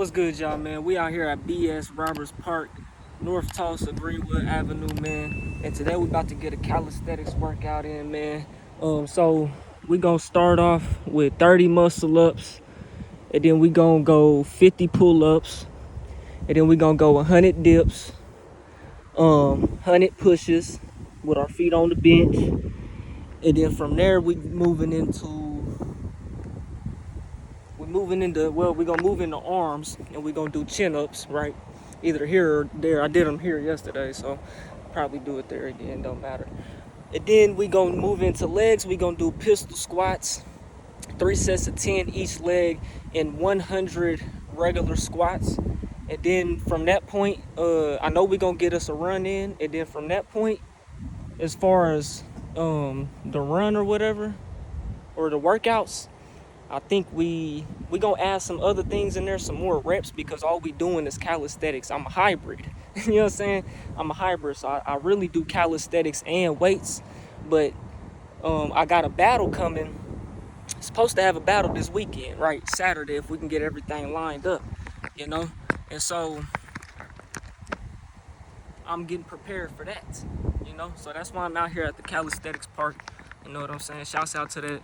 What's good, y'all, man? We out here at BS Roberts Park, North Tulsa, Greenwood Avenue, man. And today we about to get a calisthenics workout in, man. So we gonna start off with 30 muscle ups, and then we gonna go 50 pull-ups, and then we gonna go 100 dips, 100 pushes with our feet on the bench, and then from there we're gonna move into arms, and we're gonna do chin-ups, right? Either here or there. I did them here yesterday, so probably do it there again, don't matter. And then we gonna move into legs. We gonna do pistol squats, 3 sets of 10 each leg, and 100 regular squats. And then from that point, I know we gonna get us a run in, and then from that point, as far as the run or whatever, or the workouts, I think we gonna add some other things in there, some more reps, because all we doing is calisthenics. I'm a hybrid. You know what I'm saying? I'm a hybrid, so I really do calisthenics and weights. But I got a battle coming. Supposed to have a battle this weekend, right? Saturday, if we can get everything lined up, you know? And so I'm getting prepared for that, you know? So that's why I'm out here at the calisthenics park. You know what I'm saying? Shouts out to that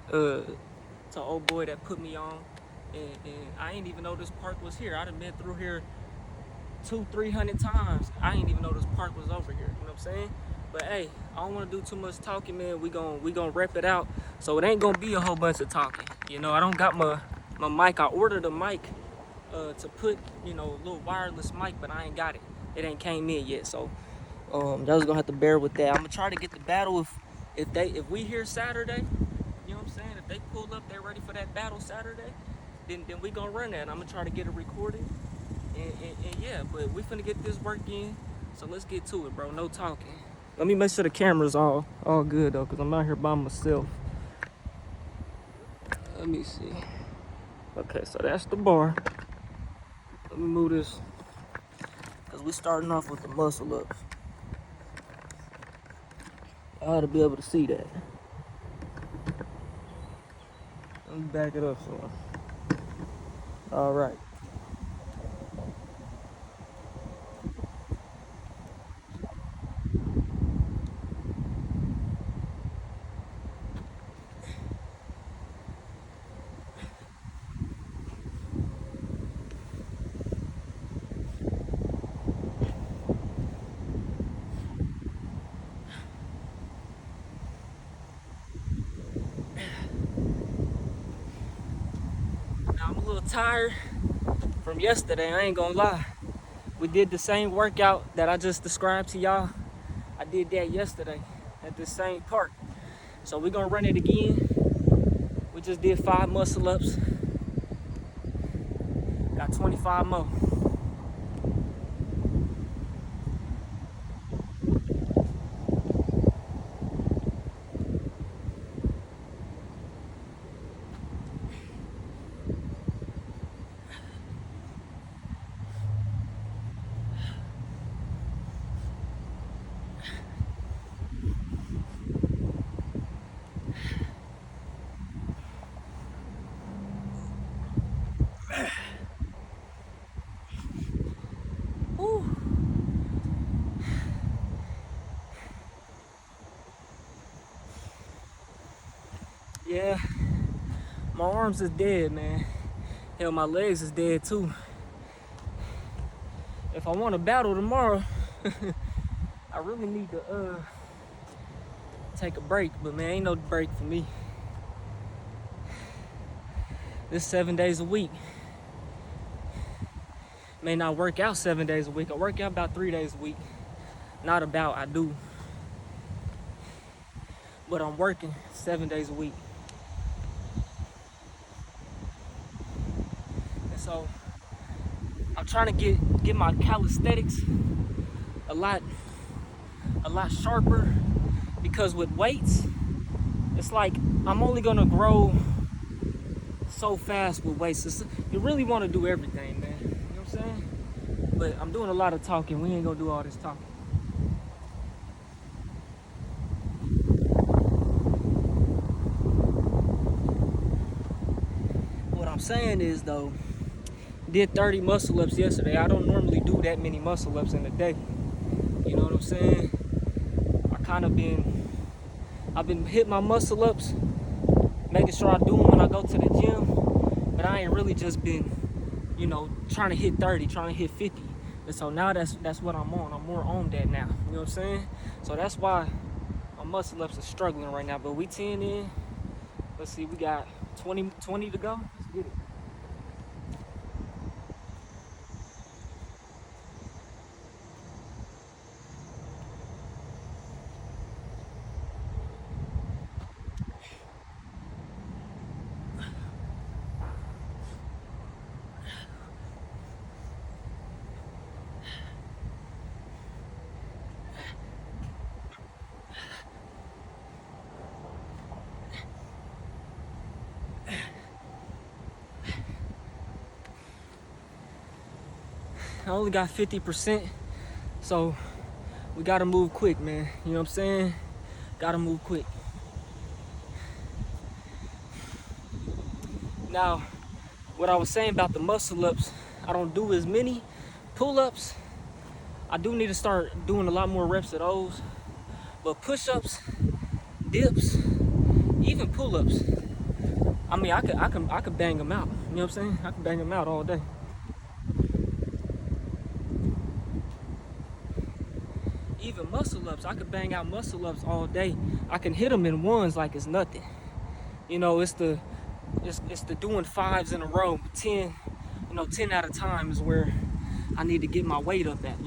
to old boy that put me on, and I ain't even know this park was here. I done been through here 200-300 times. I ain't even know this park was over here. You know what I'm saying? But hey, I don't want to do too much talking, man. We gonna rep it out. So it ain't gonna be a whole bunch of talking. You know, I don't got my mic. I ordered a mic to put, you know, a little wireless mic, but I ain't got it. It ain't came in yet. So y'all just gonna have to bear with that. I'm gonna try to get the battle if we here Saturday. You know what I'm saying? If they pull up, they're ready for that battle Saturday, then we gonna run that. I'm gonna try to get it recorded, and yeah, but we finna get this work in, so let's get to it, bro. No talking. Let me make sure the camera's all good though, cause I'm out here by myself. Let me see. Okay, so that's the bar. Let me move this, cause we starting off with the muscle ups. I ought to be able to see that. Let me back it up some. All right. Now I'm a little tired from yesterday, I ain't gonna lie. We did the same workout that I just described to y'all. I did that yesterday at this same park. So we're gonna run it again. We just did 5 muscle ups. Got 25 more. Whew. Yeah, my arms is dead, man. Hell, my legs is dead too. If I want to battle tomorrow, I really need to take a break, but man, ain't no break for me. This 7 days a week. May not work out 7 days a week. I work out about 3 days a week. Not about, I do. But I'm working 7 days a week. And so I'm trying to get my calisthenics a lot sharper, because with weights, it's like I'm only gonna grow so fast with weights. You really want to do everything, man. You know what I'm saying? But I'm doing a lot of talking. We ain't gonna do all this talking. What I'm saying is though, Did 30 muscle ups yesterday. I don't normally do that many muscle ups in a day. You know what I'm saying? I've been hitting my muscle ups, making sure I do them when I go to the gym, but I ain't really just been, trying to hit 30, trying to hit 50. And so now that's what I'm on. I'm more on that now. You know what I'm saying? So that's why my muscle ups are struggling right now. But we 10 in. Let's see, we got 20 to go. Let's get it. I only got 50%, so we gotta move quick, man. You know what I'm saying? Gotta move quick. Now, what I was saying about the muscle ups, I don't do as many pull-ups. I do need to start doing a lot more reps of those. But push-ups, dips, even pull-ups, I mean, I could bang them out. You know what I'm saying? I could bang them out all day. Even muscle-ups, I could bang out muscle-ups all day. I can hit them in ones like it's nothing. You know, it's the doing 5s in a row, 10, 10 at a time is where I need to get my weight up at,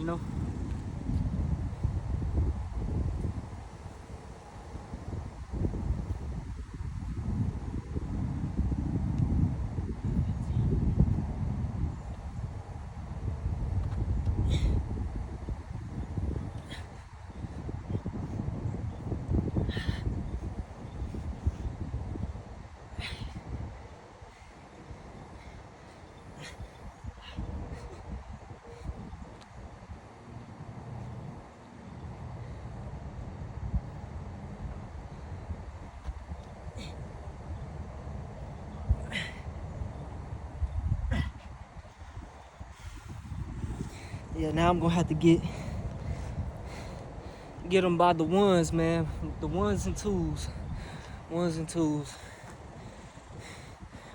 Yeah, now I'm gonna have to get them by the ones, man. The ones and twos.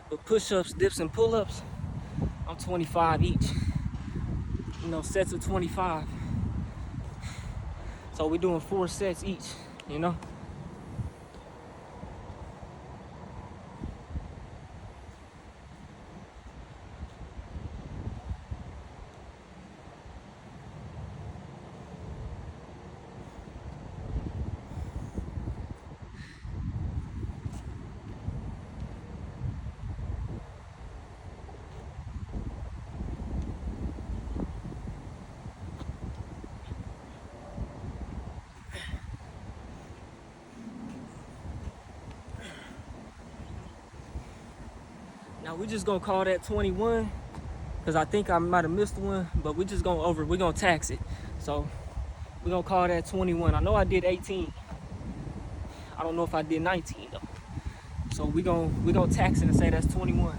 But push-ups, dips, and pull-ups, I'm 25 each. Sets of 25. So we're doing 4 sets each. Now we just gonna call that 21, because I think I might have missed one, but we're gonna tax it. So we're gonna call that 21. I know I did 18. I don't know if I did 19 though. So we're gonna tax it and say that's 21.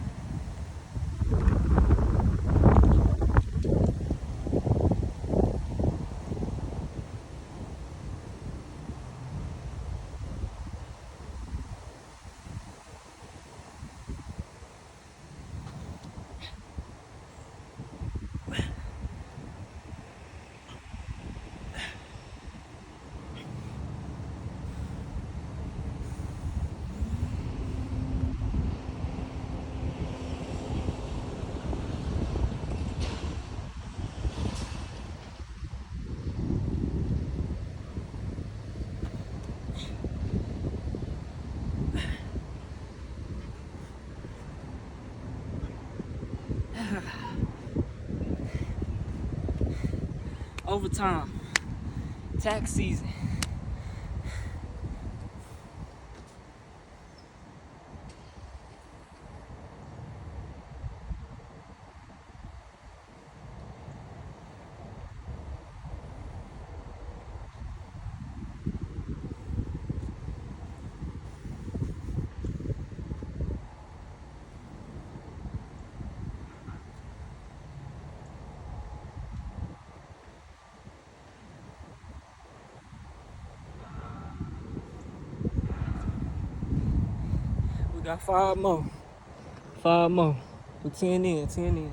Overtime, tax season. Got 5 more. 5 more. Put 10 in, 10 in.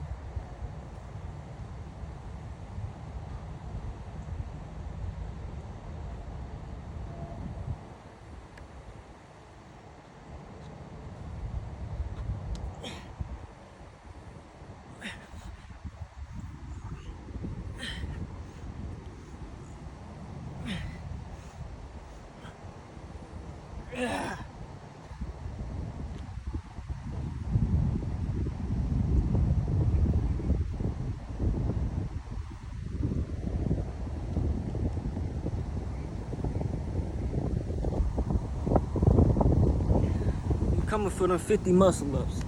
I'm coming for them 50 muscle ups.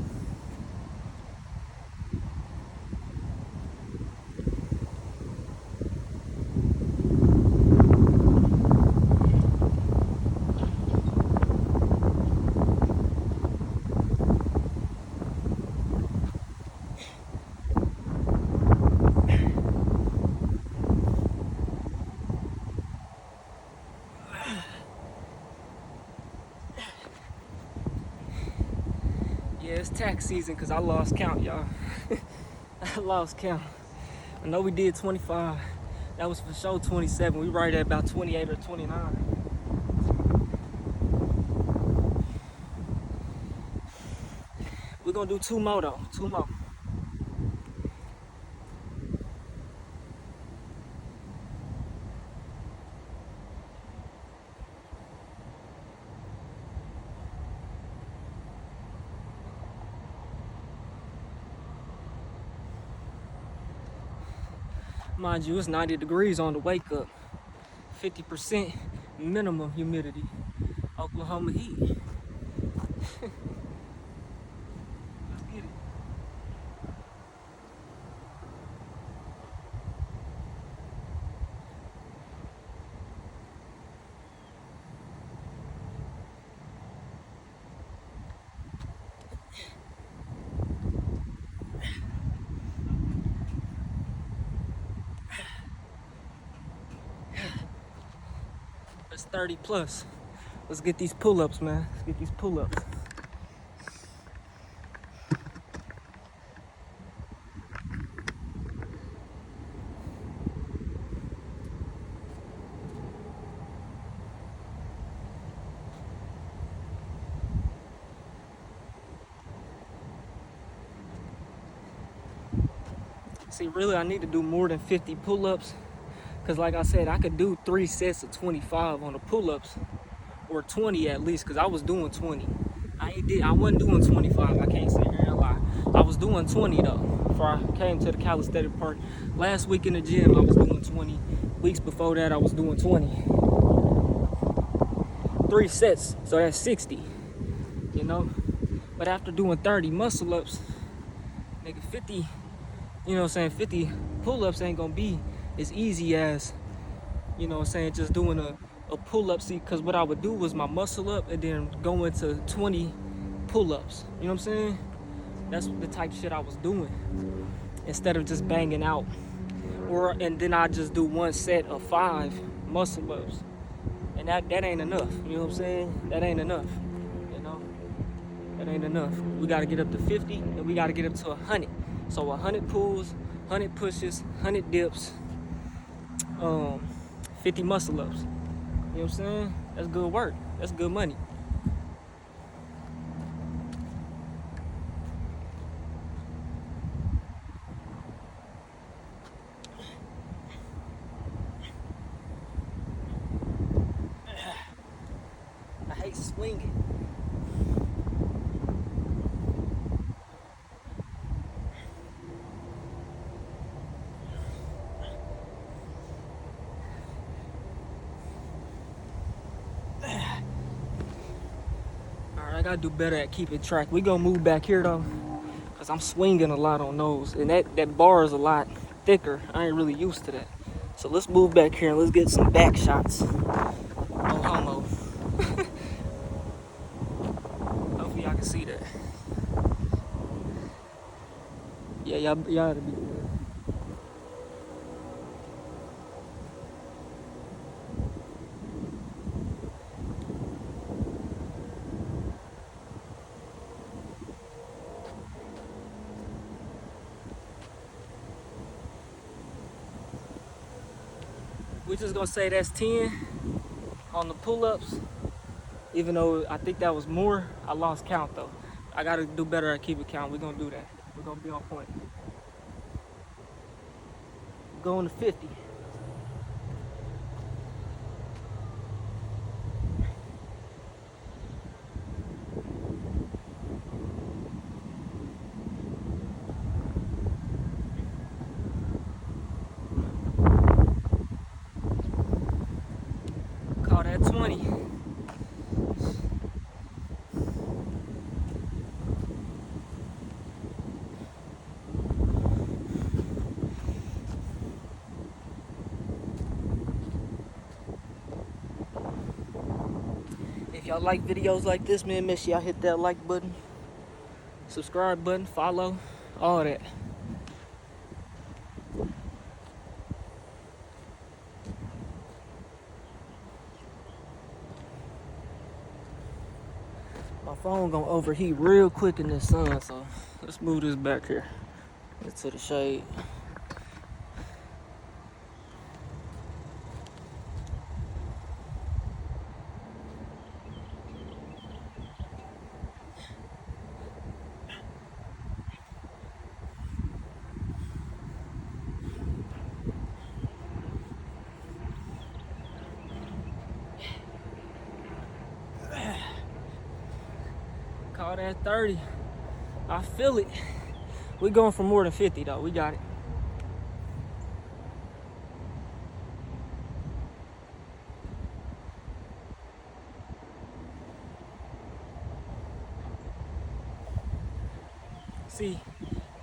Yeah, it's tax season because I lost count, y'all. I lost count. I know we did 25. That was for sure 27. We right at about 28 or 29. We're gonna do 2 more though. 2 more. Mind you, it's 90 degrees on the wake up. 50% minimum humidity. Oklahoma heat. Let's get it. It's 30 plus. Let's get these pull-ups, man. Let's get these pull-ups. See, really, I need to do more than 50 pull-ups. Because like I said, I could do 3 sets of 25 on the pull-ups. Or 20 at least, because I was doing 20. I wasn't doing 25, I can't sit here and lie. I was doing 20 though, before I came to the calisthenics park. Last week in the gym, I was doing 20. Weeks before that, I was doing 20. 3 sets, so that's 60, you know? But after doing 30 muscle ups, nigga, 50, you know what I'm saying, 50 pull-ups ain't gonna be as easy as, you know what I'm saying, just doing a pull-up. See, because what I would do was my muscle up and then go into 20 pull-ups. You know what I'm saying? That's the type of shit I was doing. Instead of just banging out. And then I just do 1 set of 5 muscle ups. And that ain't enough. You know what I'm saying? That ain't enough. You know? That ain't enough. We gotta get up to 50 and we gotta get up to 100. So 100 pulls, 100 pushes, 100 dips, 50 muscle ups. You know what I'm saying? That's good work. That's good money. I hate swinging. I gotta do better at keeping track. We gonna move back here though, cause I'm swinging a lot on those, and that bar is a lot thicker. I ain't really used to that. So let's move back here and let's get some back shots. No homo. Hopefully y'all can see that. Yeah, y'all gotta be good. We just gonna say that's 10 on the pull-ups. Even though I think that was more, I lost count though. I gotta do better at keeping count. We're gonna do that. We're gonna be on point. Going to 50. Call that 20. If y'all like videos like this, man, make sure y'all hit that like button, subscribe button, follow, all that. My phone gonna overheat real quick in the sun, so let's move this back here into the shade. Call that 30. I feel it. We going for more than 50 though. We got it. See,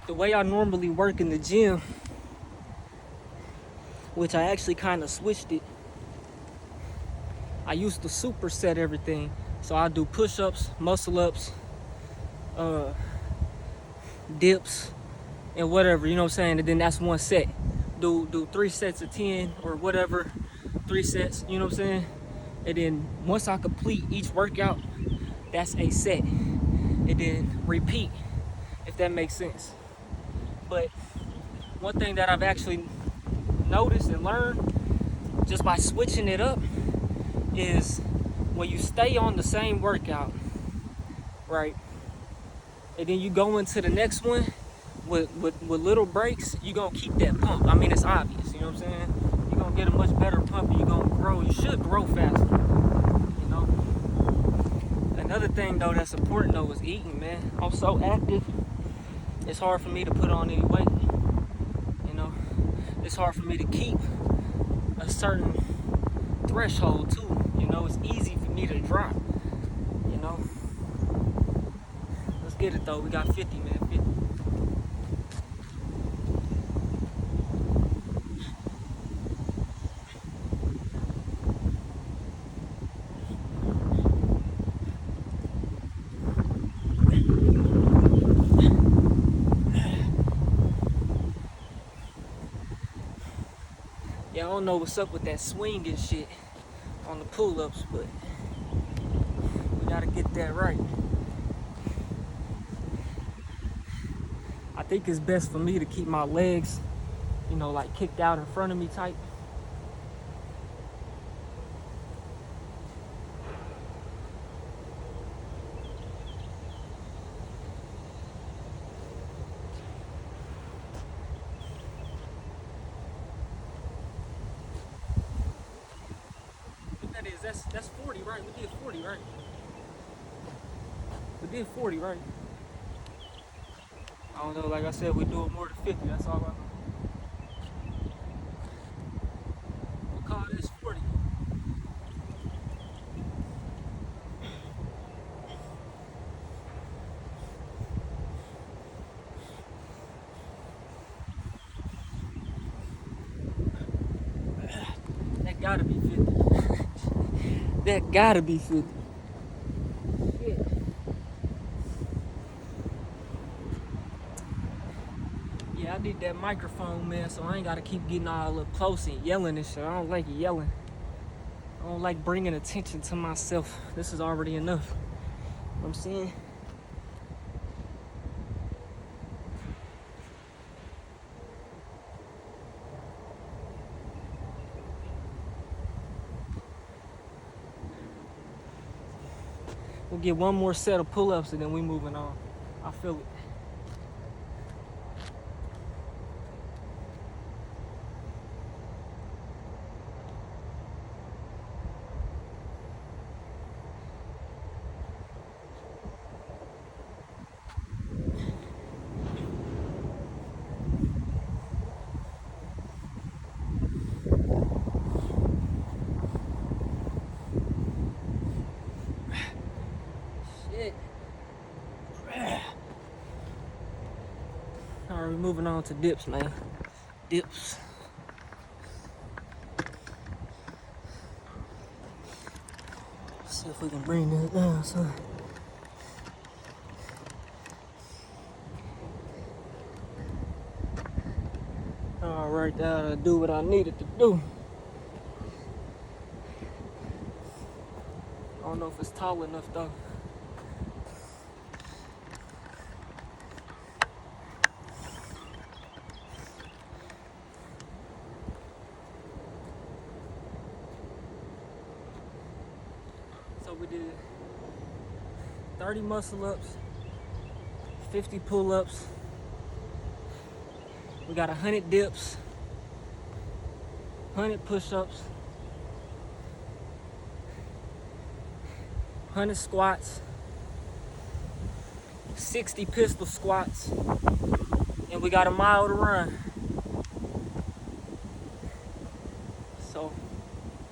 the way I normally work in the gym, which I actually kind of switched it. I used to superset everything. So I do push-ups, muscle-ups, dips, and whatever, you know what I'm saying? And then that's one set. Do 3 sets of 10 or whatever, 3 sets, you know what I'm saying? And then once I complete each workout, that's a set. And then repeat, if that makes sense. But one thing that I've actually noticed and learned just by switching it up is when you stay on the same workout, right? And then you go into the next one with little breaks, you're gonna keep that pump. I mean, it's obvious, you know what I'm saying? You're gonna get a much better pump and you're gonna grow. You should grow faster, you know? Another thing though that's important though is eating, man. I'm so active, it's hard for me to put on any weight, you know? It's hard for me to keep a certain threshold too, you know? It's easy for me to drop, you know? Let's get it though, we got 50, man, 50. Yeah, I don't know what's up with that swing and shit on the pull-ups, but we gotta get that right. I think it's best for me to keep my legs, you know, like kicked out in front of me tight. That is, that's 40, right? We did 40, right? We did 40, right? I don't know, like I said, we do it more than 50, that's all I know. We'll call this 40. That gotta be 50. That gotta be 50. Shit. Yeah, I need that microphone, man, so I ain't gotta keep getting all up close and yelling and shit. I don't like yelling. I don't like bringing attention to myself. This is already enough. You know what I'm saying? We'll get one more set of pull-ups and then we moving on. I feel it. Alright, we're moving on to dips, man. Dips. See if we can bring that down, son. Alright, that'll do what I needed to do. I don't know if it's tall enough though. So we did 30 muscle ups, 50 pull ups. We got 100 dips, 100 push ups, 100 squats, 60 pistol squats, and we got a mile to run. So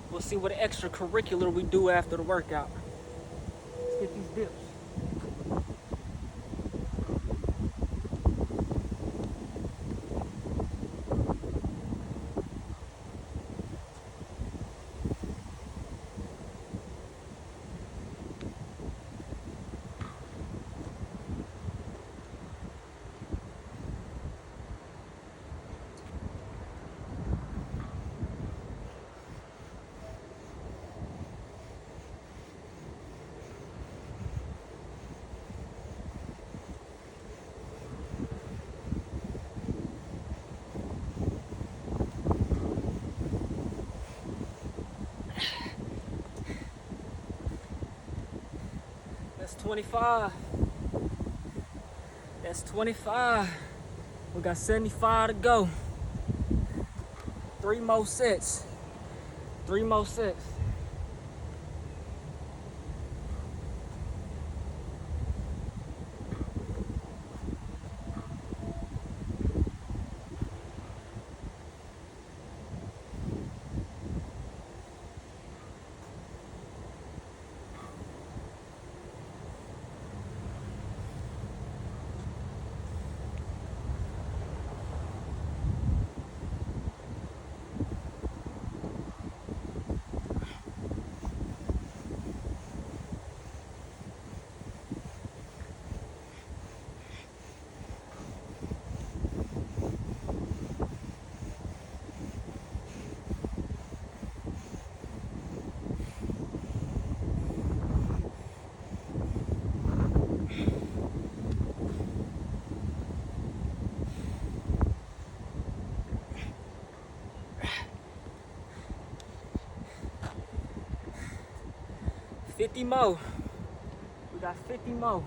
we'll see what extracurricular we do after the workout. Let's get these dips. That's 25. That's 25. We got 75 to go. 3 more sets. 3 more sets. $50 more. We got 50 more.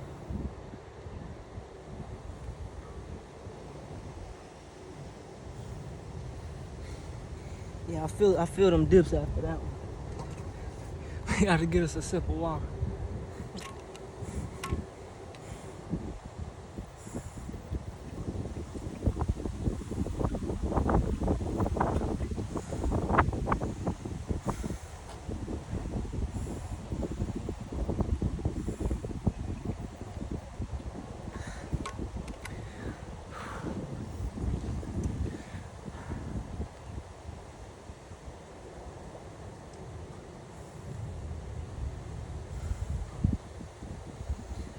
Yeah, I feel them dips after that one. We gotta get us a sip of water.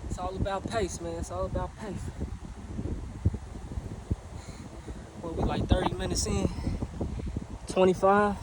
It's all about pace, man. It's all about pace. Well, we like 30 minutes in, 25.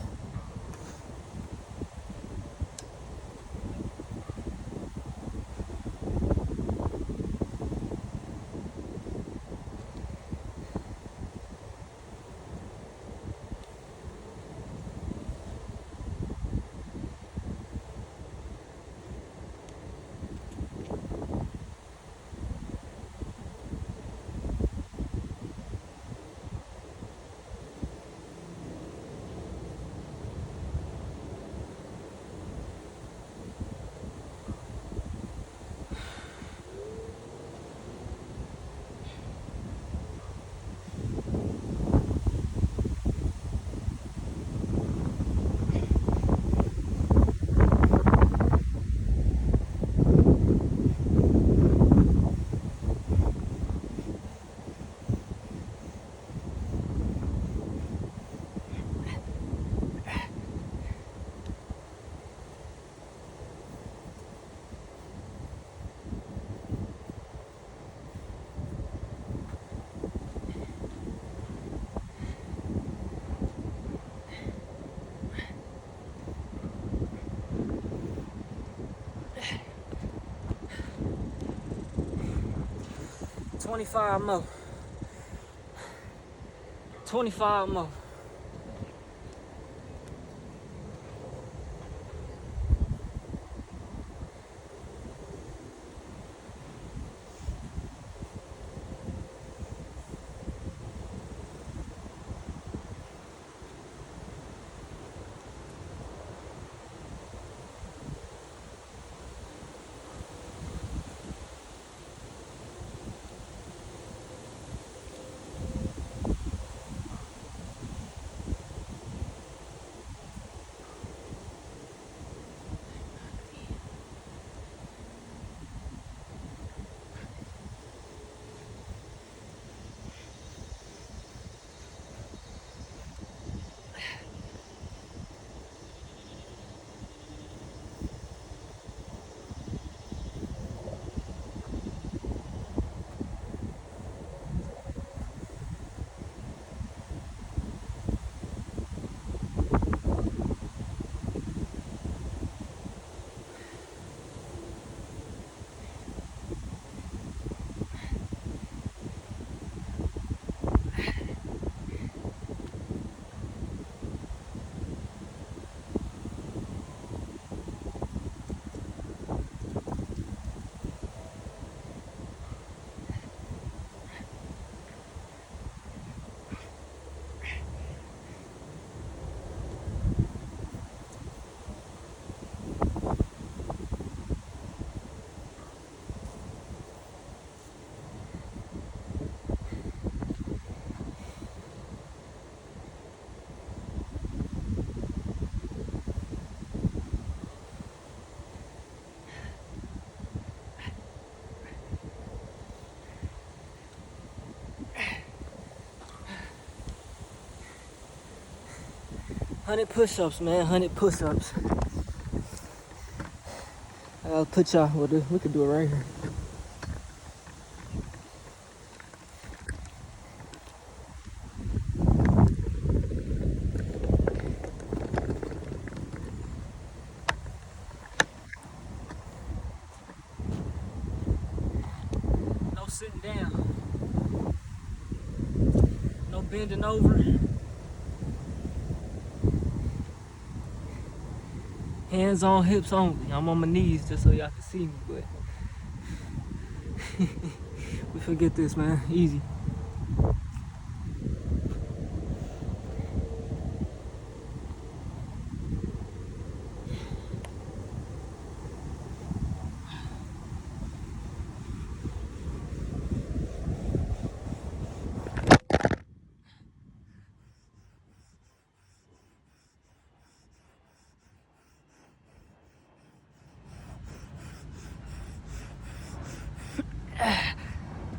25 more. 25 more. Hundred push-ups, man. 100 push-ups. I'll put y'all. We could do it right here. No sitting down. No bending over. Hands on hips only. I'm on my knees just so y'all can see me, but we forget this, man. Easy.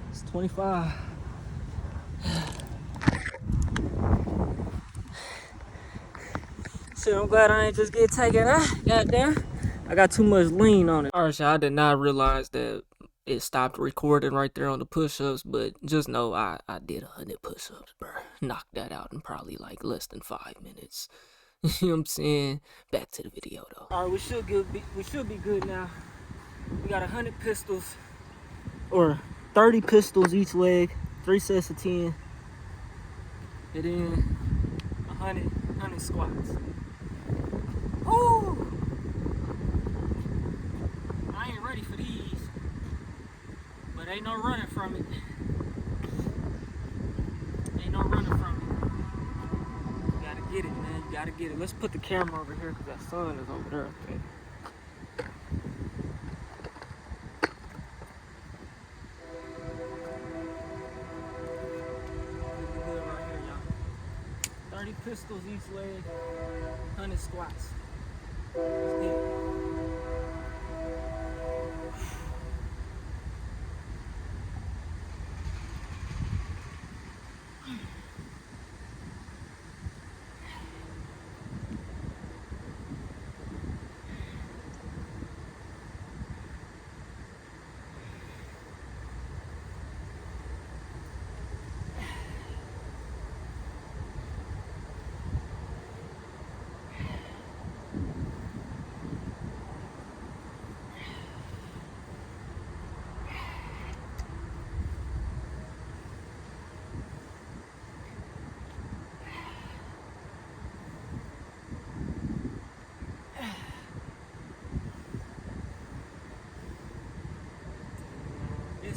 It's 25. Shit, I'm glad I ain't just get taken out. Goddamn. I got too much lean on it. Alright, y'all, I did not realize that it stopped recording right there on the push-ups, but just know I did 100 push-ups, bro. Knocked that out in probably like less than 5 minutes. You know what I'm saying? Back to the video though. Alright, we should be good now. We got 100 pistols, or 30 pistols each leg, 3 sets of 10, and then 100 squats. Woo! I ain't ready for these, but ain't no running from it. Ain't no running from it. You gotta get it, man. You gotta get it. Let's put the camera over here because that sun is over there. Okay. Right here, y'all. 30 pistols each leg, 100 squats. Let's get it.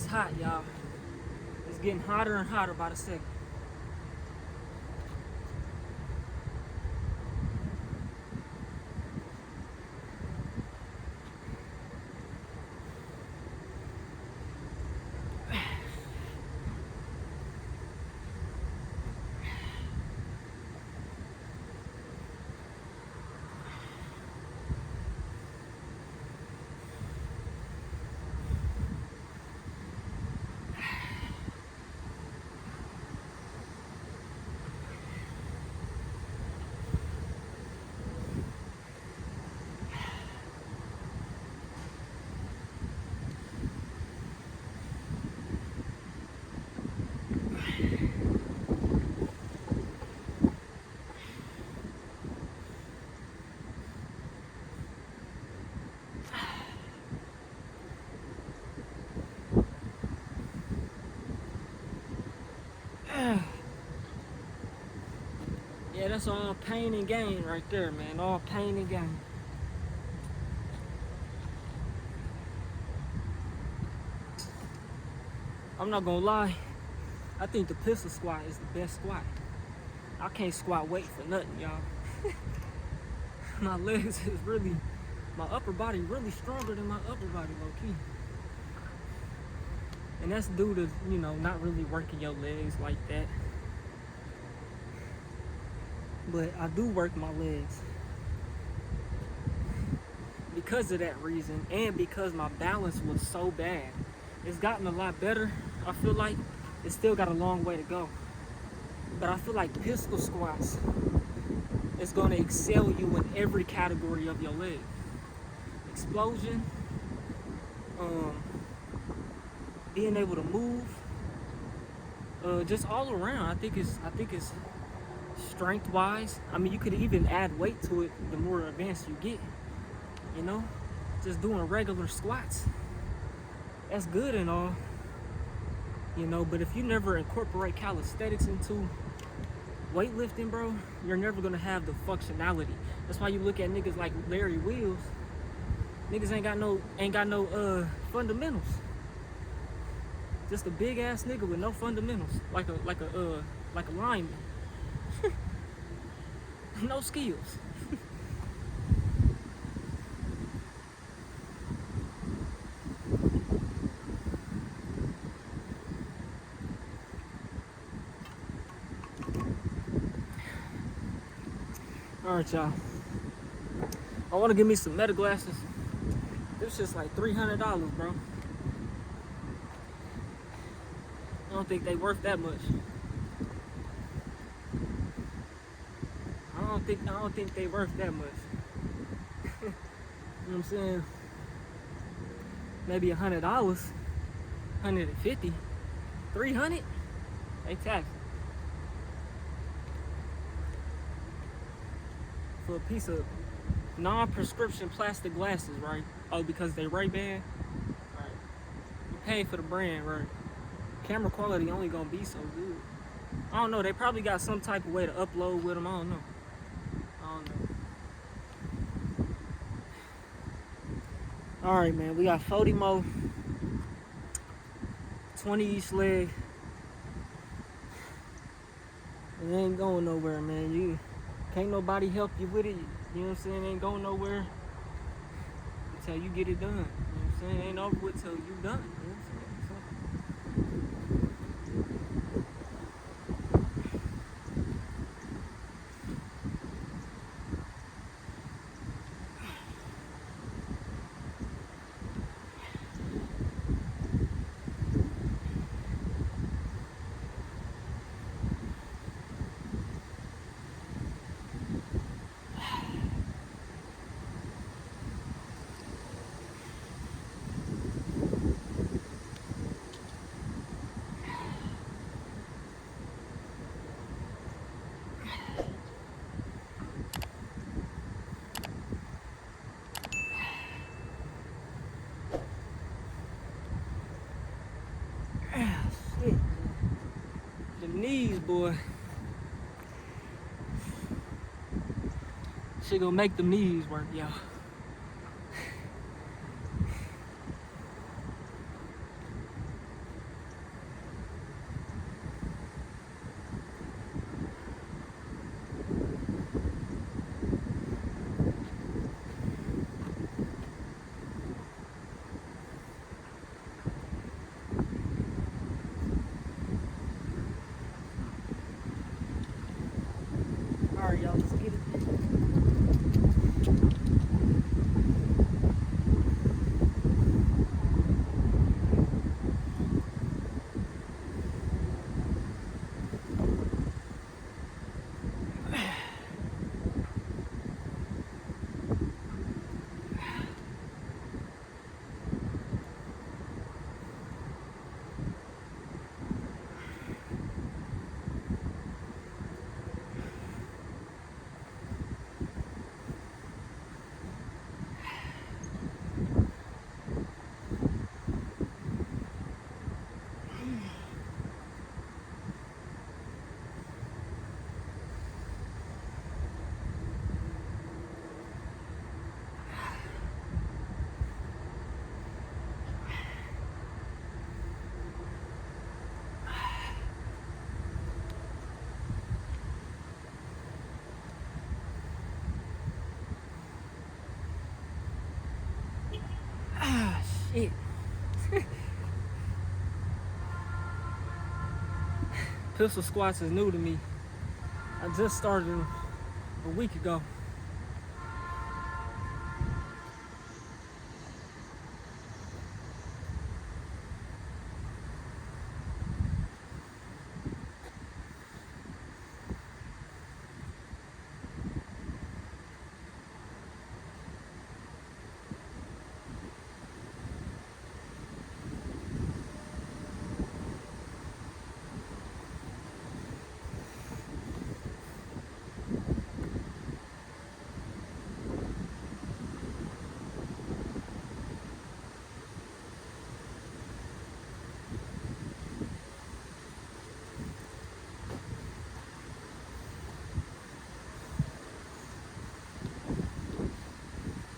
hot, y'all. It's getting hotter and hotter by the second. Yeah, that's all pain and gain right there, man. All pain and gain. I'm not gonna lie. I think the pistol squat is the best squat. I can't squat weight for nothing, y'all. My legs is really, my upper body really stronger than my upper body, low key. And that's due to, you know, not really working your legs like that. But I do work my legs because of that reason, and because my balance was so bad. It's gotten a lot better. I feel like it's still got a long way to go. But I feel like pistol squats is going to excel you in every category of your leg. Explosion, being able to move, just all around. I think it's strength wise. I mean, you could even add weight to it the more advanced you get, you know, just doing regular squats, that's good and all, you know, but if you never incorporate calisthenics into weightlifting, bro, you're never gonna have the functionality. That's why you look at niggas like Larry Wheels. Niggas ain't got no fundamentals. Just a big ass nigga with no fundamentals, like a lineman. No skills. Alright, y'all. I want to give me some meta glasses. This shit's like $300, bro. I don't think they worth that much. I don't think they worth that much. You know what I'm saying? Maybe $100, $150, $300. They tax for a piece of non-prescription plastic glasses, right? Oh, because they Ray-Ban, right? You pay for the brand, right? Camera quality only gonna be so good. I don't know. They probably got some type of way to upload with them. I don't know. All right, man. We got 40 more. 20 each leg. It ain't going nowhere, man. You can't nobody help you with it. You know what I'm saying? It ain't going nowhere until you get it done. You know what I'm saying? It ain't over with till you done. You know what I'm saying? Shit. The knees, boy. Shit gonna make the knees work, y'all. All right, y'all, let's get it. Ah, shit. Pistol squats is new to me. I just started them a week ago.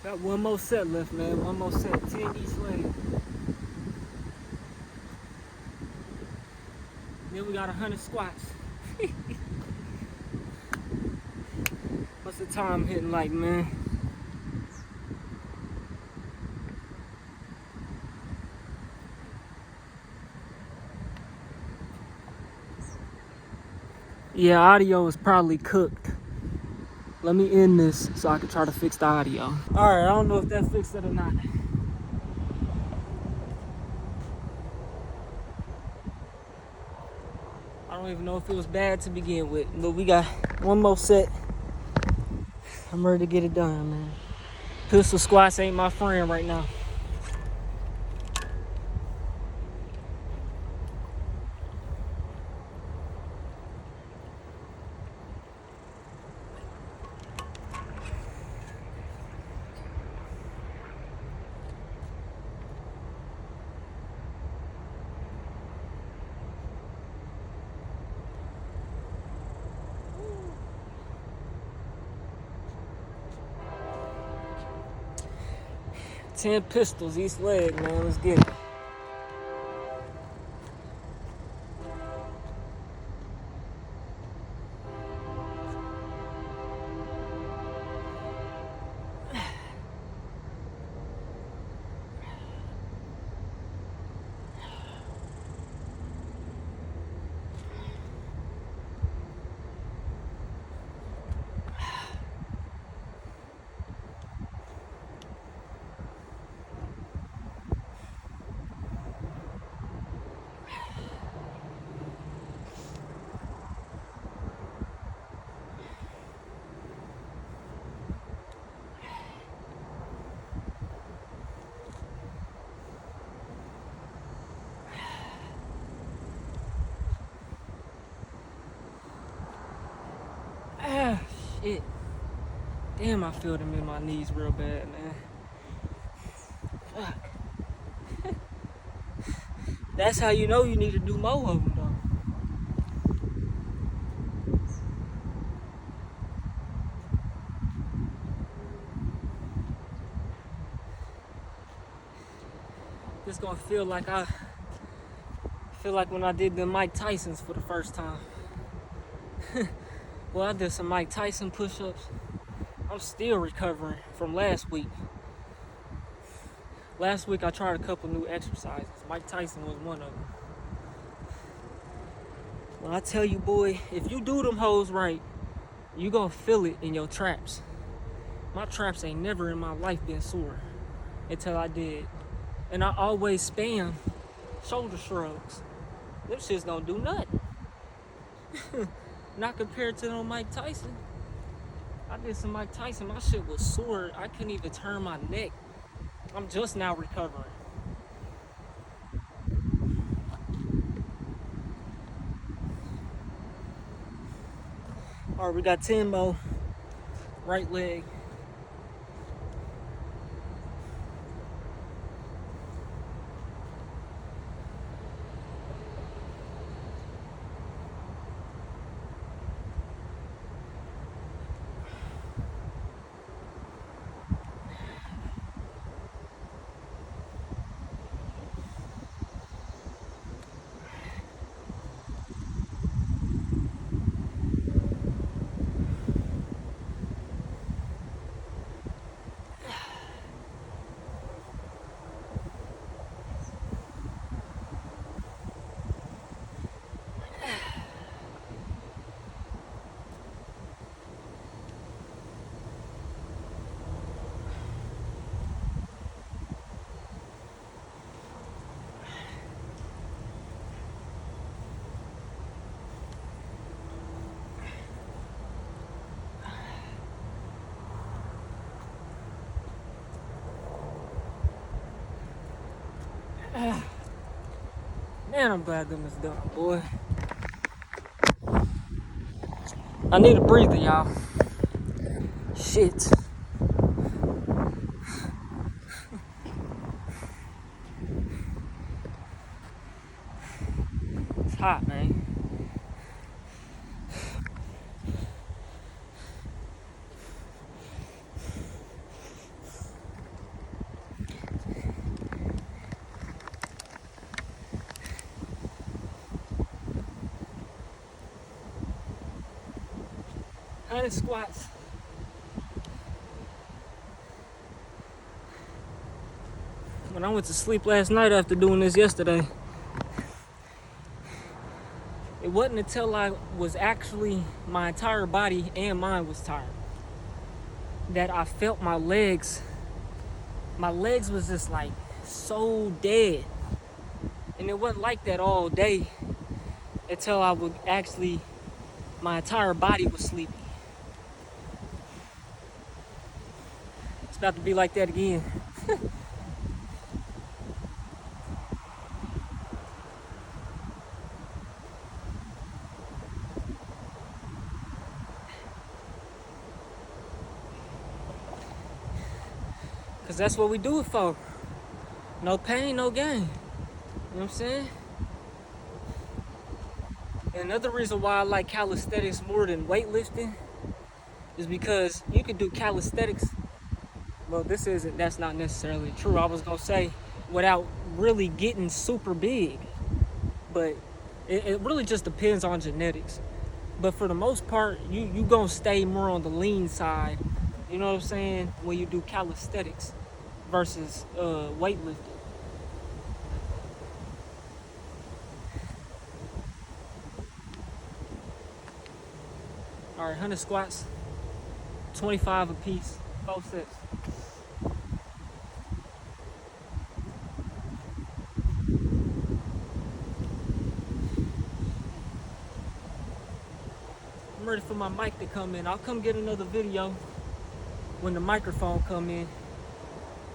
Got one more set left, man. One more set. 10 each leg. Then we got 100 squats. What's the time hitting like, man? Yeah, audio is probably cooked. Let me end this so I can try to fix the audio. All right, I don't know if that fixed it or not. I don't even know if it was bad to begin with, but we got one more set. I'm ready to get it done, man. Pistol squats ain't my friend right now. Ten pistols each leg, man. Let's get it. Ah, shit. Damn, I feel them in my knees real bad, man. Fuck. That's how you know you need to do more of them, though. This gonna feel like when I did the Mike Tyson's for the first time. Well, I did some Mike Tyson push-ups. I'm still recovering from last week. Last week I tried a couple new exercises. Mike Tyson was one of them. When I tell you, boy, if you do them hoes right, you gonna feel it in your traps. My traps ain't never in my life been sore until I did. And I always spam shoulder shrugs. Them shits don't do nothing. Not compared to them Mike Tyson. I did some Mike Tyson, my shit was sore. I couldn't even turn my neck. I'm just now recovering. All right, we got 10 more. Right leg. Man, I'm glad them is done, boy. I need a breather, y'all. Shit. It's hot, man. Hundred squats. When I went to sleep last night after doing this yesterday, it wasn't until I was actually, my entire body and mind was tired, that I felt my legs was just like so dead. And it wasn't like that all day until I would actually, my entire body was sleepy. It's about to be like that again. Cause that's what we do it for. No pain, no gain. You know what I'm saying? And another reason why I like calisthenics more than weightlifting is because you can do calisthenics. Well, that's not necessarily true. I was gonna say without really getting super big, but it really just depends on genetics. But for the most part, you gonna stay more on the lean side. You know what I'm saying? When you do calisthenics versus weightlifting. All right, 100 squats, 25 a piece, 4 sets. I'm ready for my mic to come in. I'll come get another video when the microphone come in.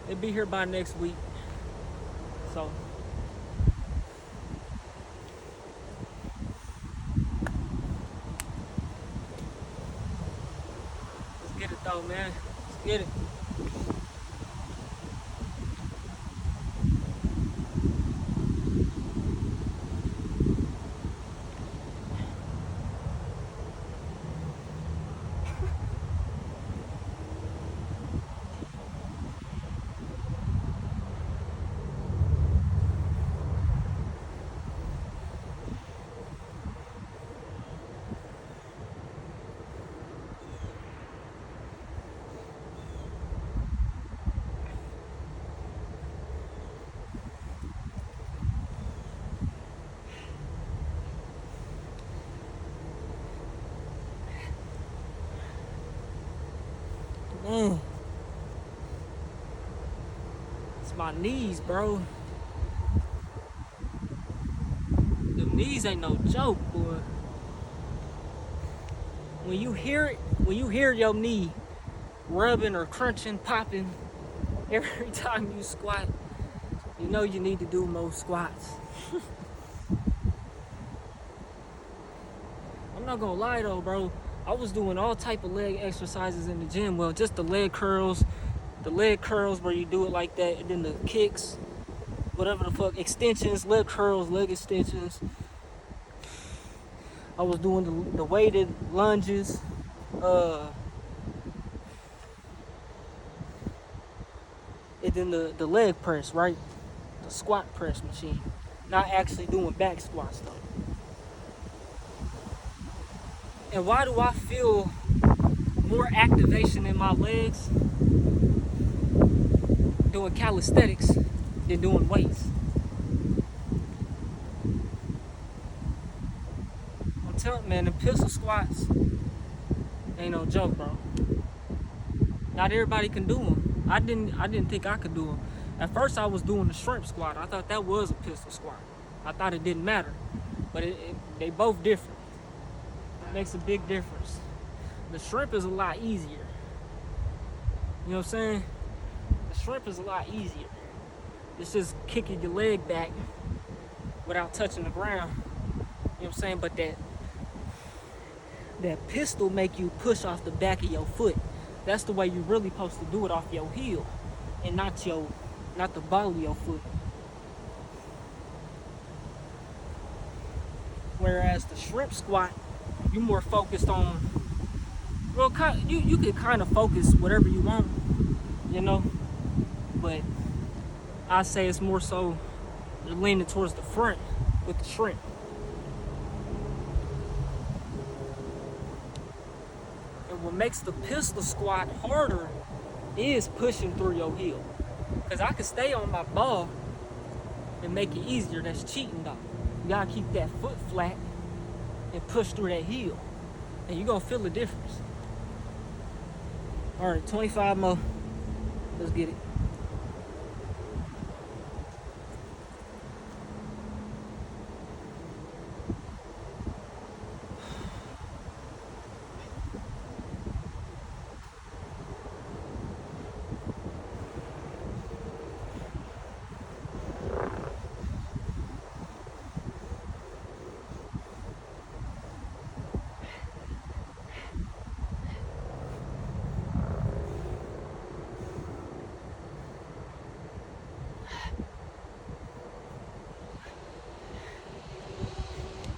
It'll be here by next week. So let's get it though, man. Let's get it. Man, it's my knees, bro. Them knees ain't no joke, boy. When you hear your knee rubbing or crunching, popping every time you squat, you know you need to do more squats. I'm not gonna lie though, bro. I was doing all type of leg exercises in the gym. Well, just the leg curls where you do it like that, and then the kicks, whatever the fuck, extensions, leg curls, leg extensions. I was doing the weighted lunges, and then the leg press, right? The squat press machine. Not actually doing back squats though. And why do I feel more activation in my legs doing calisthenics than doing weights? I'm telling, man, the pistol squats ain't no joke, bro. Not everybody can do them. I didn't think I could do them. At first, I was doing the shrimp squat. I thought that was a pistol squat. I thought it didn't matter, but they both different. It makes a big difference. The shrimp is a lot easier. You know what I'm saying? The shrimp is a lot easier. It's just kicking your leg back without touching the ground. You know what I'm saying? But that pistol make you push off the back of your foot. That's the way you really supposed to do it, off your heel, and not the ball of your foot. Whereas the shrimp squat, you're more focused on, well, you can kind of focus whatever you want, you know, but I say it's more so you're leaning towards the front with the shrimp. And what makes the pistol squat harder is pushing through your heel. Because I can stay on my ball and make it easier. That's cheating though. You gotta keep that foot flat and push through that heel, and you're gonna feel the difference. All right, 25 more. Let's get it.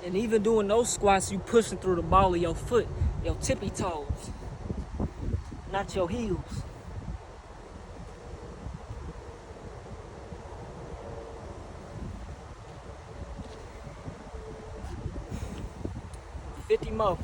And even doing those squats, you pushing through the ball of your foot, your tippy toes, not your heels. $50 more.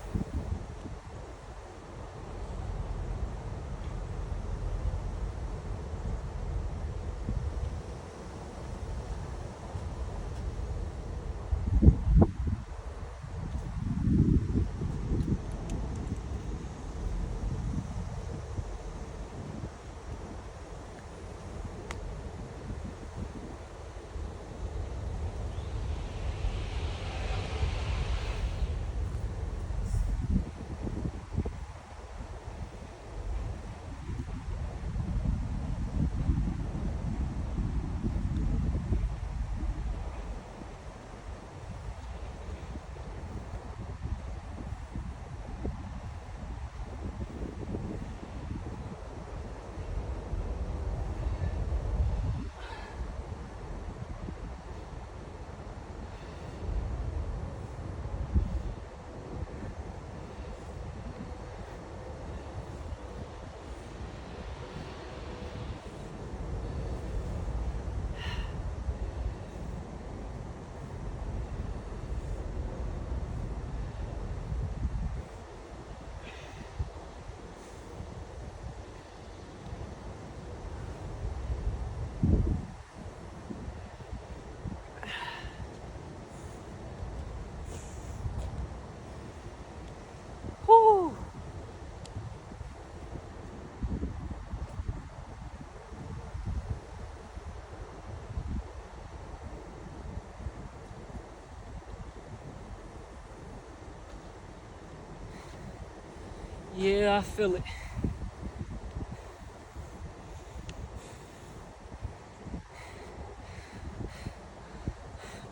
Yeah, I feel it.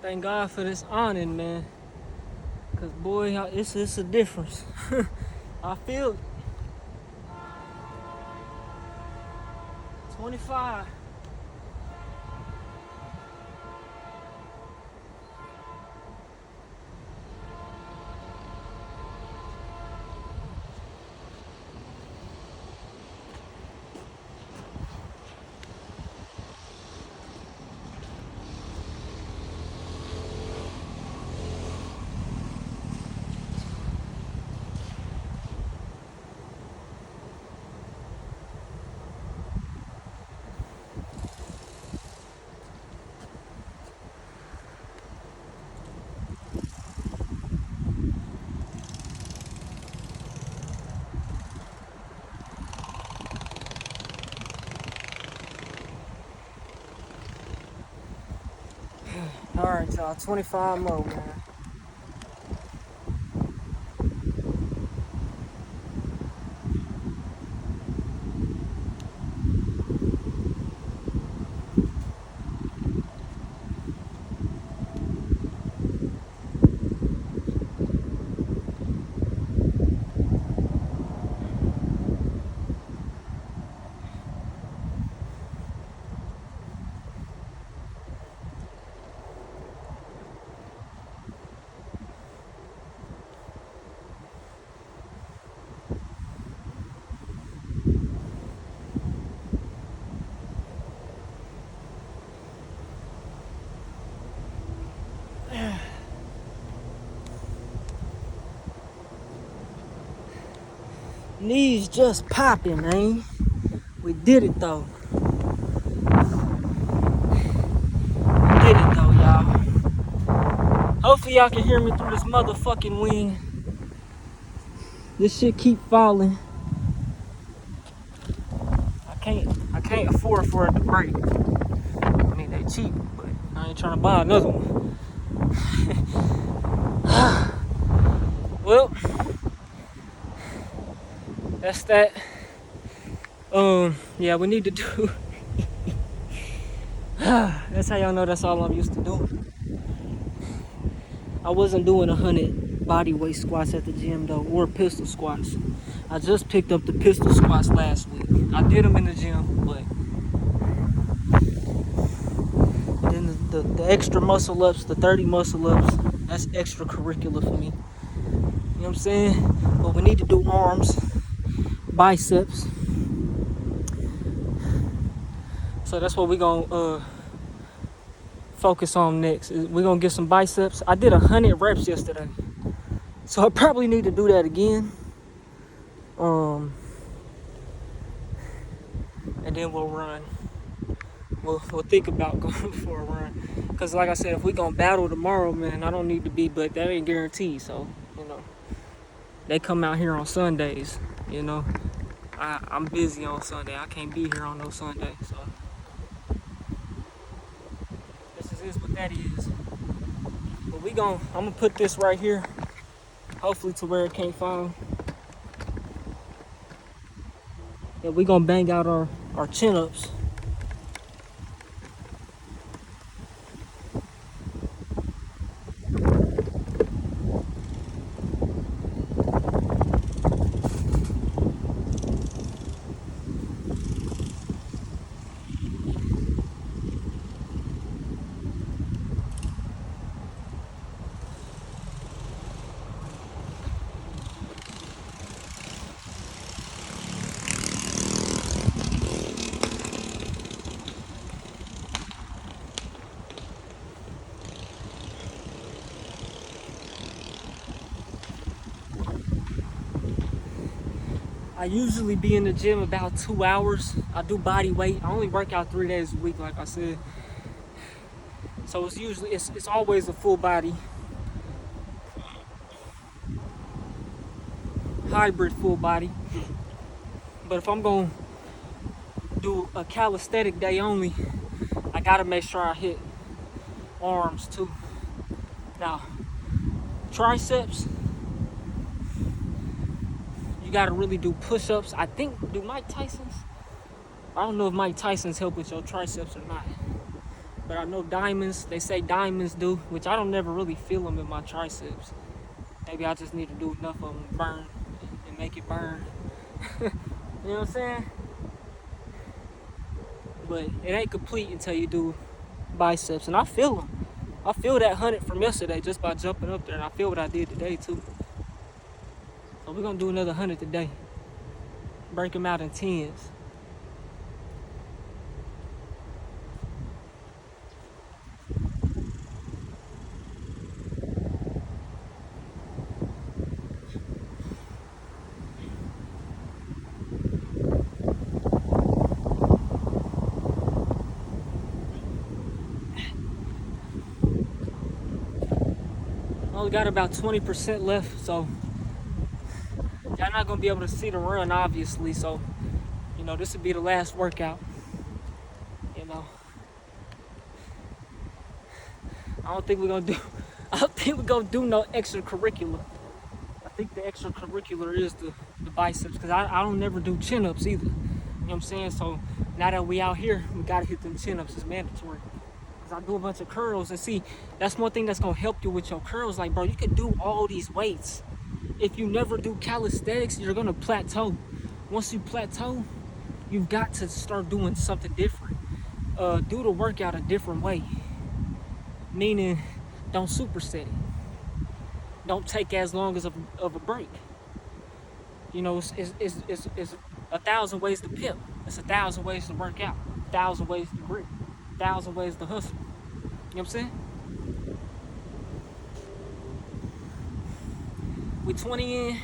Thank God for this awning, man. Cause boy, it's a difference. I feel it. 25. All right, y'all. 25 more, man. Knees just popping, man. We did it though. We did it though, y'all. Hopefully y'all can hear me through this motherfucking wind. This shit keep falling. I can't afford for it to break. I mean they cheap, but I ain't trying to buy another one. Well, that's that. Yeah, we need to do. That's how y'all know that's all I'm used to doing. I wasn't doing 100 body weight squats at the gym though, or pistol squats. I just picked up the pistol squats last week. I did them in the gym, but then the extra muscle ups, the 30 muscle ups, that's extracurricular for me. You know what I'm saying? But we need to do arms, biceps. So that's what we're gonna focus on next. We're gonna get some biceps. I did 100 reps yesterday, so I probably need to do that again. And then we'll run. We'll think about going for a run. Cause like I said, if we gonna battle tomorrow, man, I don't need to be, but that ain't guaranteed. So you know, they come out here on Sundays. You know, I'm busy on Sunday. I can't be here on no Sunday. So this is what that is. But I'm gonna put this right here, hopefully to where it can't fall. And we gonna bang out our chin ups. I usually be in the gym about 2 hours. I do body weight. I only work out 3 days a week, like I said. So it's always a full body, hybrid full body. But if I'm gonna do a calisthenic day only, I gotta make sure I hit arms too. Now, triceps, you gotta really do push-ups. I think, do Mike Tyson's? I don't know if Mike Tyson's help with your triceps or not. But I know diamonds, they say diamonds do, which I don't never really feel them in my triceps. Maybe I just need to do enough of them to burn and make it burn. You know what I'm saying? But it ain't complete until you do biceps, and I feel them. I feel that 100 from yesterday just by jumping up there, and I feel what I did today too. So we're gonna do another 100 today. Break them out in 10s. Only got about 20% left, so y'all not gonna be able to see the run, obviously. So, you know, this would be the last workout. You know, I don't think we're gonna do no extracurricular. I think the extracurricular is the biceps, because I don't never do chin-ups either. You know what I'm saying? So now that we out here, we gotta hit them chin-ups. It's mandatory. I do a bunch of curls, and see, that's one thing that's gonna help you with your curls. Like, bro, you can do all these weights. If you never do calisthenics, you're gonna plateau. Once you plateau, you've got to start doing something different. Do the workout a different way. Meaning, don't superset it. Don't take as long as of a break. You know, it's 1,000 ways to pimp. It's 1,000 ways to work out. 1,000 ways to grip. 1,000 ways to hustle. You know what I'm saying? We 20 in.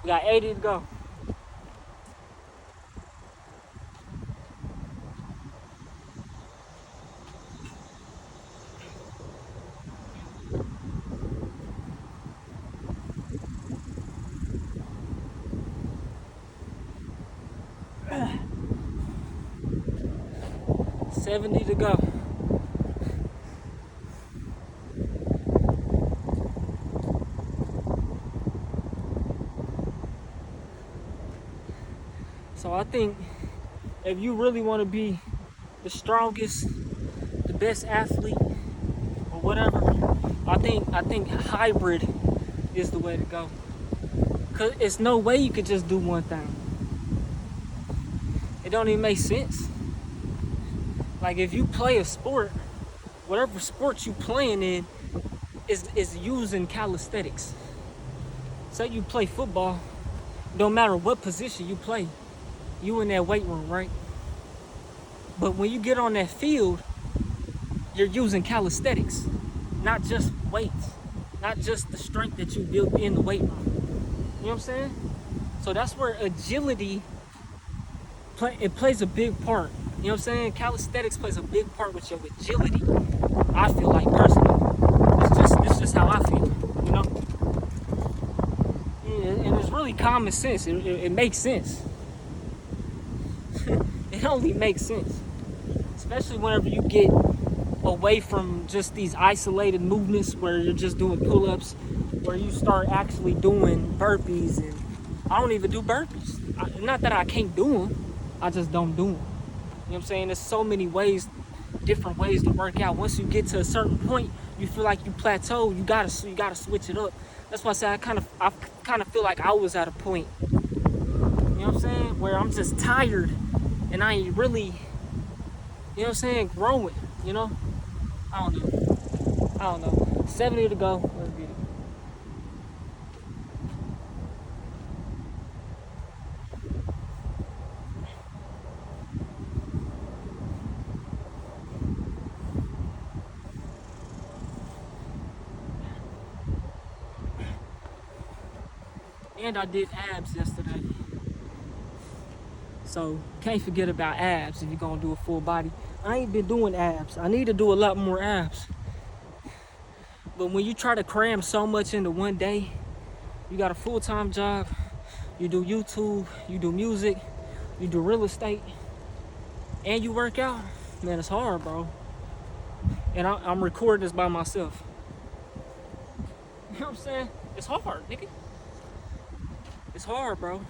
We got 80 to go. $70 to go. So I think if you really want to be the strongest, the best athlete, or whatever, I think hybrid is the way to go. Cause it's no way you could just do one thing. It don't even make sense. Like, if you play a sport, whatever sport you playing in is using calisthenics. Say you play football, don't matter what position you play, you in that weight room, right? But when you get on that field, you're using calisthenics, not just weights, not just the strength that you build in the weight room. You know what I'm saying? So that's where agility plays a big part. You know what I'm saying? Calisthenics plays a big part with your agility. I feel like, personally. It's just how I feel, you know? Yeah, and it's really common sense. It makes sense. It only makes sense. Especially whenever you get away from just these isolated movements where you're just doing pull-ups, where you start actually doing burpees. And I don't even do burpees. Not that I can't do them, I just don't do them. You know what I'm saying? There's so many ways, different ways to work out. Once you get to a certain point, you feel like you plateau. You gotta switch it up. That's why I say I kind of feel like I was at a point. You know what I'm saying? Where I'm just tired, and I ain't really, you know what I'm saying, growing. You know? I don't know. 70 to go. Let's get it. And I did abs yesterday. So can't forget about abs if you're gonna do a full body. I ain't been doing abs. I need to do a lot more abs. But when you try to cram so much into one day, you got a full-time job, you do YouTube, you do music, you do real estate, and you work out, man, it's hard, bro. And I'm recording this by myself. You know what I'm saying? It's hard, nigga. It's hard, bro.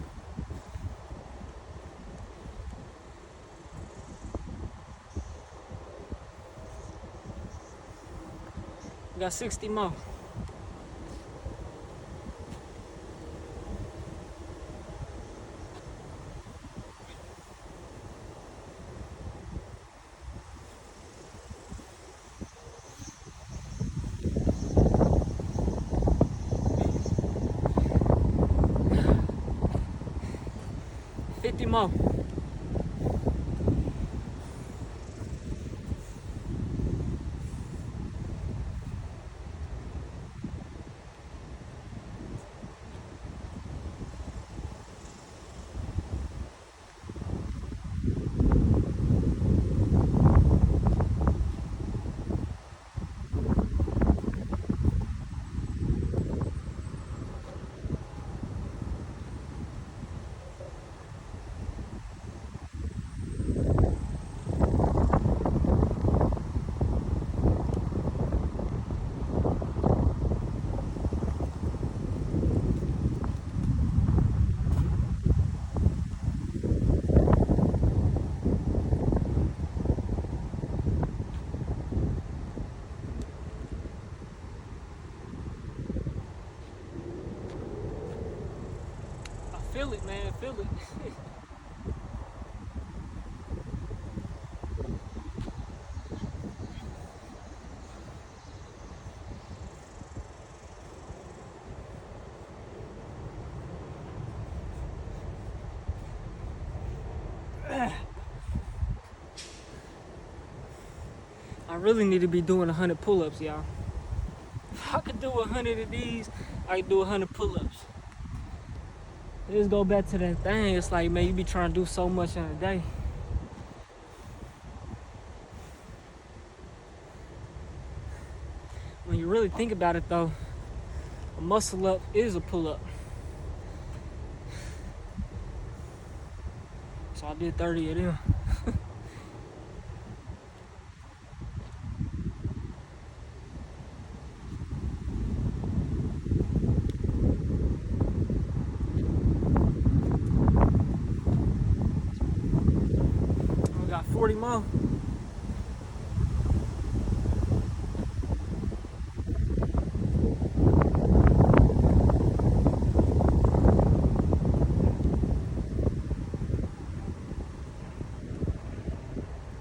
We got 60 more. More. Feel it, man. Feel it. I really need to be doing 100 pull-ups, y'all. If I could do 100 of these, I could do 100 pull-ups. Let's go back to that thing. It's like, man, you be trying to do so much in a day. When you really think about it, though, a muscle up is a pull-up. So I did 30 of them. We got 40 more.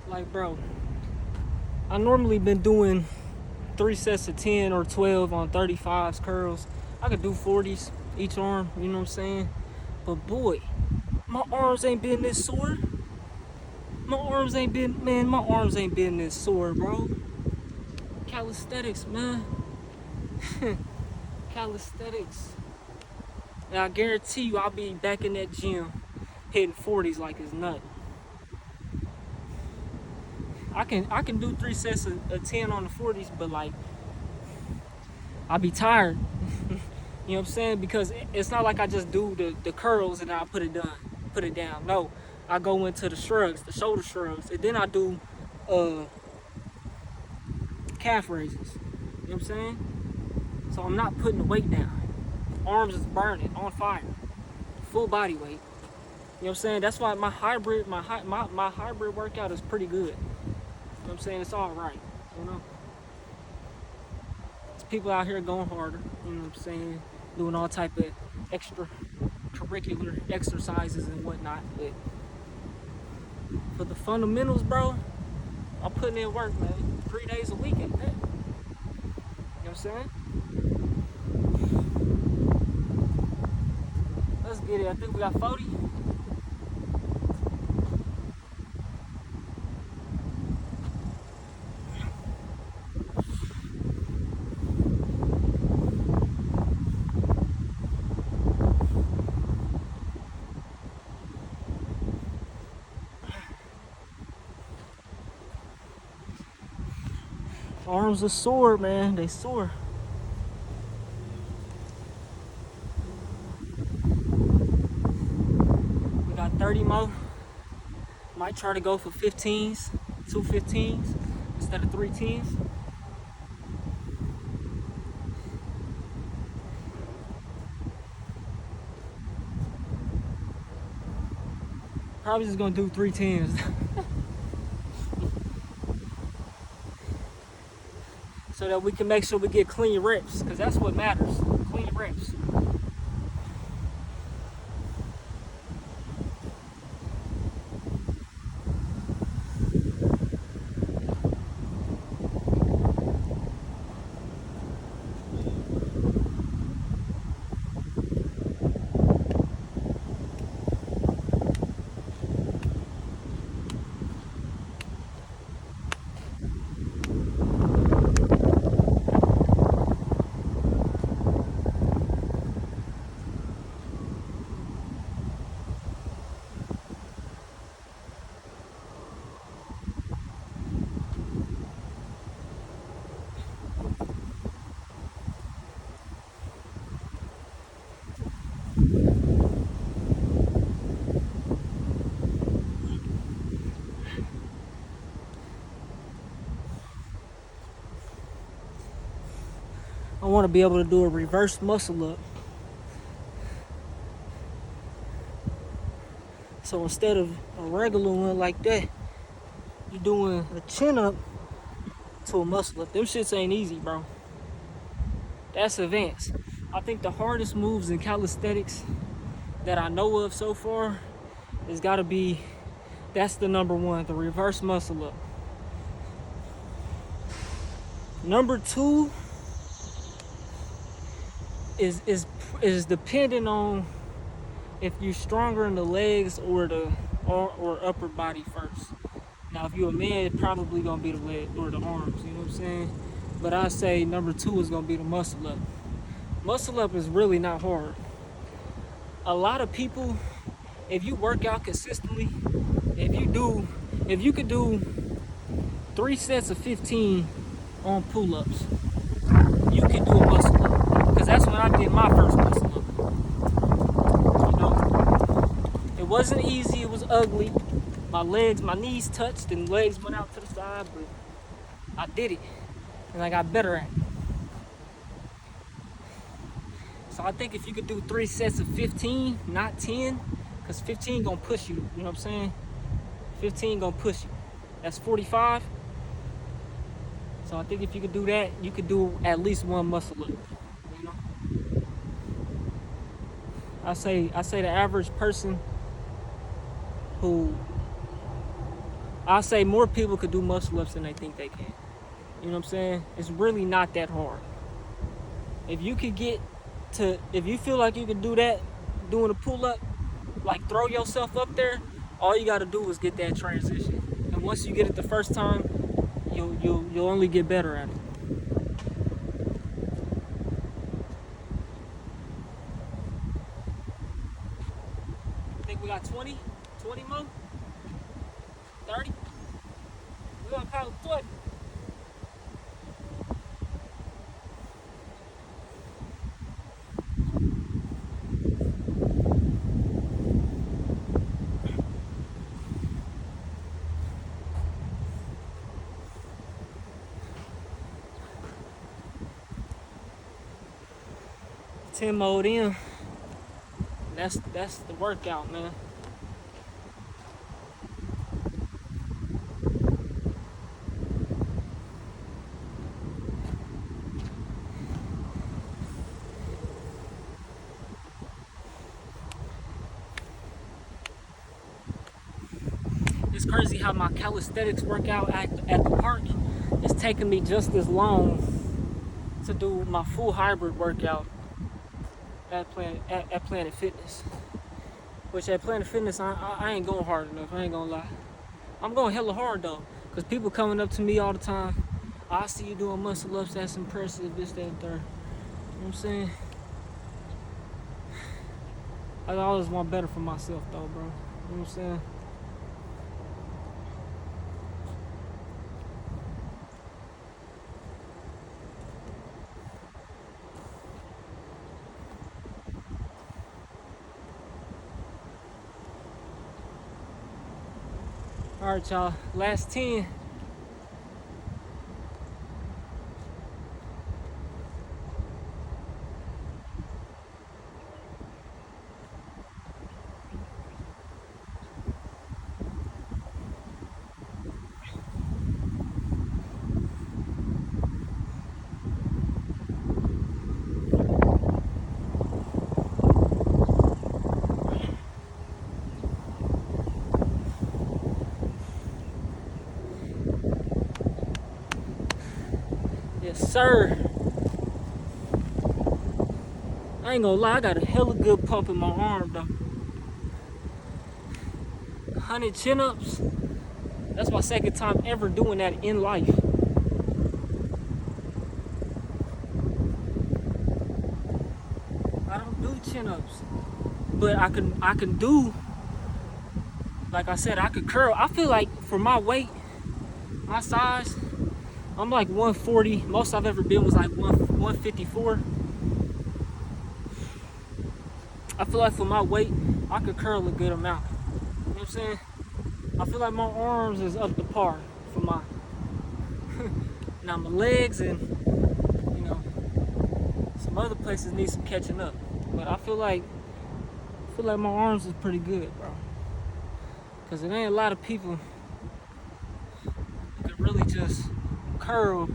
Like, bro, I normally been doing 3 sets of 10 or 12 on 35s curls. I could do 40s each arm, you know what I'm saying? But boy, my arms ain't been this sore. My arms ain't been this sore, bro. Calisthenics, man. Calisthenics. And I guarantee you I'll be back in that gym hitting 40s like it's nothing. I can do 3 sets of 10 on the 40s, but like I'll be tired. You know what I'm saying? Because it's not like I just do the curls and I put it down. No, I go into the shrugs, the shoulder shrugs, and then I do calf raises. You know what I'm saying? So I'm not putting the weight down. Arms is burning, on fire, full body weight. You know what I'm saying? That's why my hybrid workout is pretty good. You know what I'm saying? It's all right, you know? There's people out here going harder, you know what I'm saying? Doing all type of extracurricular exercises and whatnot, but for the fundamentals, bro, I'm putting in work, man. 3 days a week at that. You know what I'm saying? Let's get it. I think we got 40. Arms are sore, man. They sore. We got 30 more. Might try to go for 15s, 2 15s instead of 3 10s. Probably just gonna do 3 10s. So that we can make sure we get clean reps, because that's what matters. Clean reps. I want to be able to do a reverse muscle up. So instead of a regular one like that, you're doing a chin up to a muscle up. Them shits ain't easy, bro. That's advanced. I think the hardest moves in calisthenics that I know of so far has got to be, that's the number one, the reverse muscle up. Number two is dependent on if you're stronger in the legs or the or upper body first. Now, if you're a man, it's probably gonna be the leg or the arms. You know what I'm saying? But I say number two is gonna be the muscle up. Muscle up is really not hard. A lot of people, if you work out consistently, if you could do 3 sets of 15 on pull-ups, you can do a muscle up. Because that's when I did my first muscle up. You know, it wasn't easy. It was ugly. My knees touched and legs went out to the side, but I did it, and I got better at it. So I think if you could do 3 sets of 15, not 10, because 15 gonna push you. You know what I'm saying? 15 gonna push you. That's 45. So I think if you could do that, you could do at least one muscle up. You know, I say the average person who, I say more people could do muscle ups than they think they can. You know what I'm saying? It's really not that hard. If you could get to, if you feel like you can do that, doing a pull up, like throw yourself up there, all you gotta do is get that transition. And once you get it the first time, you'll only get better at it. I think we got 20 more, 30. We're gonna call it 20. Ten mode in. That's the workout, man. It's crazy how my calisthenics workout at the park is taking me just as long to do my full hybrid workout at Planet Fitness. Which at Planet Fitness, I ain't going hard enough. I ain't gonna lie. I'm going hella hard though, cause people coming up to me all the time. I see you doing muscle ups. That's impressive. This, that, and third. You know what I'm saying? I always want better for myself though, bro. You know what I'm saying? All right, y'all. Last 10. Yes, sir. I ain't gonna lie, I got a hella good pump in my arm though. 100 chin-ups. That's my second time ever doing that in life. I don't do chin-ups, but I can do, like I said, I could curl. I feel like for my weight, my size, I'm like 140. Most I've ever been was like 154. I feel like for my weight, I could curl a good amount. You know what I'm saying? I feel like my arms is up to par for my now my legs and some other places need some catching up. But I feel like my arms is pretty good, bro. Cause it ain't a lot of people who can really just curl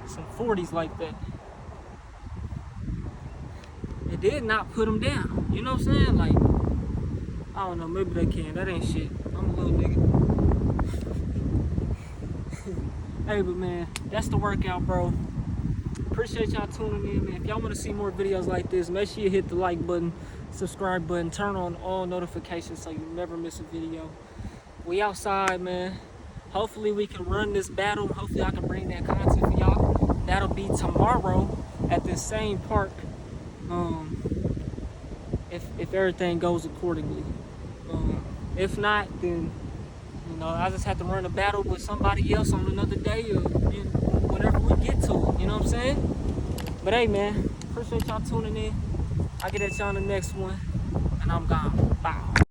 some 40s like that. It did not put them down. You know what I'm saying? Like, I don't know, maybe they can. That ain't shit. I'm a little nigga. Hey, but man, that's the workout, bro. Appreciate y'all tuning in, man. If y'all want to see more videos like this, make sure you hit the like button, subscribe button, turn on all notifications so you never miss a video. We outside, man. Hopefully we can run this battle. Hopefully I can bring that content for y'all. That'll be tomorrow at this same park. If everything goes accordingly. If not, then I just have to run a battle with somebody else on another day or whenever we get to it. You know what I'm saying? But hey, man, appreciate y'all tuning in. I'll get at y'all in the next one, and I'm gone.